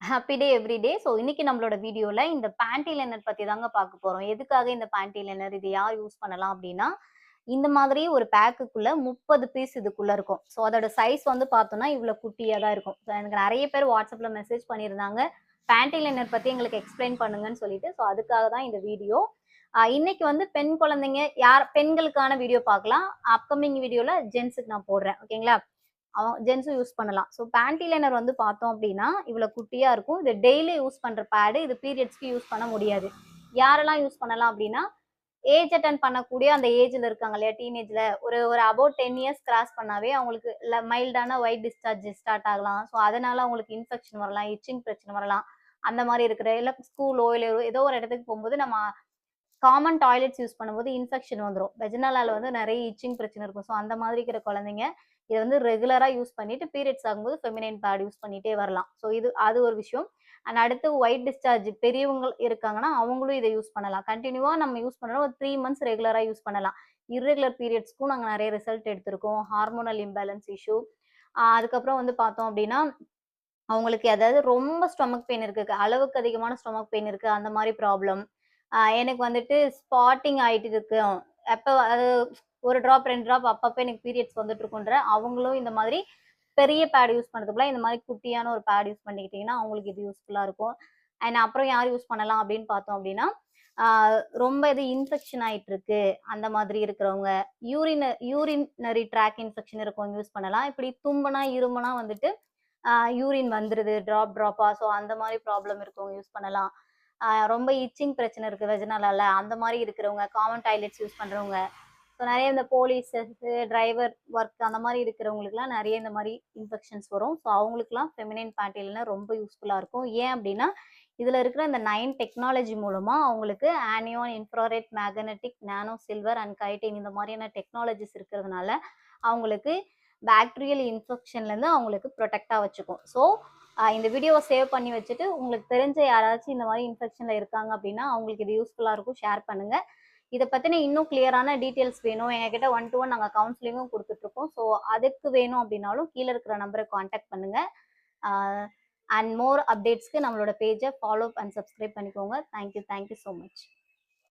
Happy day every day. So இன்னைக்கு நம்மளோட வீடியோல இந்த பேண்டி லைனர் பத்தி தாங்க பார்க்க போறோம். எதுக்காக இந்த பேண்டி லைனர்? இது யார் யூஸ் பண்ணலாம் அப்டின்னா, இந்த மாதிரி ஒரு பேக்குக்குள்ள 30 பீஸ் இதுக்குள்ள இருக்கும். ஸோ அதோட சைஸ் வந்து பார்த்தோம்னா, இவ்ளோ குட்டியா தான் இருக்கும். ஸோ எனக்கு நெறைய பேர் WhatsAppல மெசேஜ் பண்ணியிருந்தாங்க. பேண்டி லைனர் பத்தி எங்களுக்கு எக்ஸ்பிளைன் பண்ணுங்கன்னு சொல்லிட்டு. ஸோ அதுக்காக தான் இந்த வீடியோ. இன்னைக்கு வந்து பெண் குழந்தைங்க பெண்களுக்கான வீடியோ பார்க்கலாம். அப்கமிங் வீடியோல ஜென்ட்ஸுக்கு நான் போடுறேன். ஓகேங்களா? ஜென்ஸும் யூஸ் பண்ணலாம். ஸோ பேண்டி லைனர் வந்து பார்த்தோம் அப்டின்னா, இவ்வளோ குட்டியா இருக்கும். இது டெய்லி யூஸ் பண்ற பேடு. இது பீரியட்ஸ்க்கு யூஸ் பண்ண முடியாது. யாரெல்லாம் யூஸ் பண்ணலாம் அப்டின்னா, ஏஜ் அட்டெண்ட் பண்ணக்கூடிய அந்த ஏஜ்ல இருக்காங்க இல்லையா? டீனேஜ்ல ஒரு ஒரு அபோவ் 10 இயர்ஸ் கிராஸ் பண்ணாவே அவங்களுக்கு மைல்டான ஒயிட் டிஸ்சார்ஜ் ஸ்டார்ட் ஆகலாம். ஸோ அதனால அவங்களுக்கு இன்ஃபெக்ஷன் வரலாம், இச்சிங் பிரச்சனை வரலாம். அந்த மாரி இருக்கிற இல்ல ஸ்கூலோ இல்ல ஏதோ ஒரு இடத்துக்கு போம்போது நம்ம காமன் டாய்லெட்ஸ் யூஸ் பண்ணும்போது இன்ஃபெக்ஷன் வந்துரும். வெஜினலால வந்து நெறைய இச்சிங் பிரச்சனை இருக்கும். ஸோ அந்த மாதிரி இருக்கிற குழந்தைங்க, இத வந்து ரெகுலரா யூஸ் பண்ணிட்டு பீரியட்ஸ் ஆகும்போது ஃபெமினைன் பேட் யூஸ் பண்ணிட்டே வரலாம். ஸோ அது ஒரு விஷயம். அண்ட் அடுத்து ஒயிட் டிஸ்சார்ஜ் பெரியவங்க இருக்காங்கன்னா, அவங்களும் இத யூஸ் பண்ணலாம். கன்டினியூவா நம்ம யூஸ் பண்ணோம்னா ஒரு 3 மந்த்ஸ் ரெகுலரா யூஸ் பண்ணலாம். இர்ரெகுலர் பீரியட்ஸ்க்கும் நாங்க நெறைய ரிசல்ட் எடுத்திருக்கோம். Hormonal imbalance issue. அதுக்கப்புறம் வந்து பார்த்தோம் அப்டின்னா, அவங்களுக்கு அதாவது ரொம்ப ஸ்டொமக் பெயின் இருக்கு. அளவுக்கு அதிகமான ஸ்டொமக் பெயின் இருக்கு. அந்த மாரி ப்ராப்ளம். எனக்கு வந்துட்டு ஸ்பாட்டிங் ஆயிட்டு இருக்கு. எப்ப அது 1 ட்ராப், 2 ட்ராப் அப்பப்ப எனக்கு பீரியட்ஸ் வந்துட்டு இருக்குன்ற அவங்களும் இந்த மாதிரி பெரிய பேட் யூஸ் பண்றதுக்கு பதிலா இந்த மாதிரி குட்டியான ஒரு பேட் யூஸ் பண்ணிக்கிட்டீங்கன்னா, அவங்களுக்கு இது யூஸ்ஃபுல்லா இருக்கும். அண்ட் அப்புறம் யார் யூஸ் பண்ணலாம் அப்படின்னு பார்த்தோம் அப்படின்னா, ஆ ரொம்ப இது இன்ஃபெக்ஷன் ஆயிட்டு இருக்கு. அந்த மாதிரி இருக்கிறவங்க, யூரினரி ட்ராக் இன்ஃபெக்ஷன் இருக்கவங்க யூஸ் பண்ணலாம். இப்படி தும்புனா, இருமுனா வந்துட்டு யூரின் வந்துருது ட்ராப்பா. ஸோ அந்த மாரி ப்ராப்ளம் இருக்கவங்க யூஸ் பண்ணலாம். ரொம்ப இச்சிங் பிரச்சனை இருக்கு வெஜினலால, அந்த மாரி இருக்கிறவங்க, காமன் டாய்லெட்ஸ் யூஸ் பண்றவங்க. ஸோ நெறைய இந்த போலீஸஸ், டிரைவர் ஒர்க் அந்த மாரி இருக்கிறவங்களுக்குலாம் நெறைய இந்த மாரி இன்ஃபெக்ஷன்ஸ் வரும். ஸோ அவங்களுக்குலாம் ஃபெமினைன் பேண்ட் இல்லைனா ரொம்ப யூஸ்ஃபுல்லா இருக்கும். ஏன் அப்டின்னா, இதுல இருக்கிற இந்த 9 டெக்னாலஜி மூலமா அவங்களுக்கு anion, infrared, magnetic, nano silver and chitin இந்த மாரியான டெக்னாலஜிஸ் இருக்கிறதுனால, அவங்களுக்கு பாக்டீரியல் இன்ஃபெக்ஷன்லேருந்து அவங்களுக்கு ப்ரொடெக்ட்டா வச்சுக்கும். ஸோ இந்த வீடியோவ சேவ் பண்ணி வச்சுட்டு, உங்களுக்கு தெரிஞ்ச யாராச்சும் இந்த மாரி இன்ஃபெக்ஷன்ல இருக்காங்க அப்டின்னா, அவங்களுக்கு இது யூஸ்ஃபுல்லா இருக்கும். ஷேர் பண்ணுங்க. இத பத்தின இன்னும் கிளியரான டீட்டெயில்ஸ் வேணும். எங்ககிட்ட 1 to 1 நாங்க கவுன்சிலிங்கும் குடுத்துட்டுருக்கோம். ஸோ அதுக்கு வேணும் அப்டின்னாலும், கீழ இருக்கிற நம்பர கான்டாக்ட் பண்ணுங்க. ஆ அண்ட் மோர் அப்டேட்ஸ்க்கு நம்மளோட பேஜ ஃபாலோ அண்ட் சப்ஸ்கிரைப் பண்ணிக்கோங்க. Thank you so much.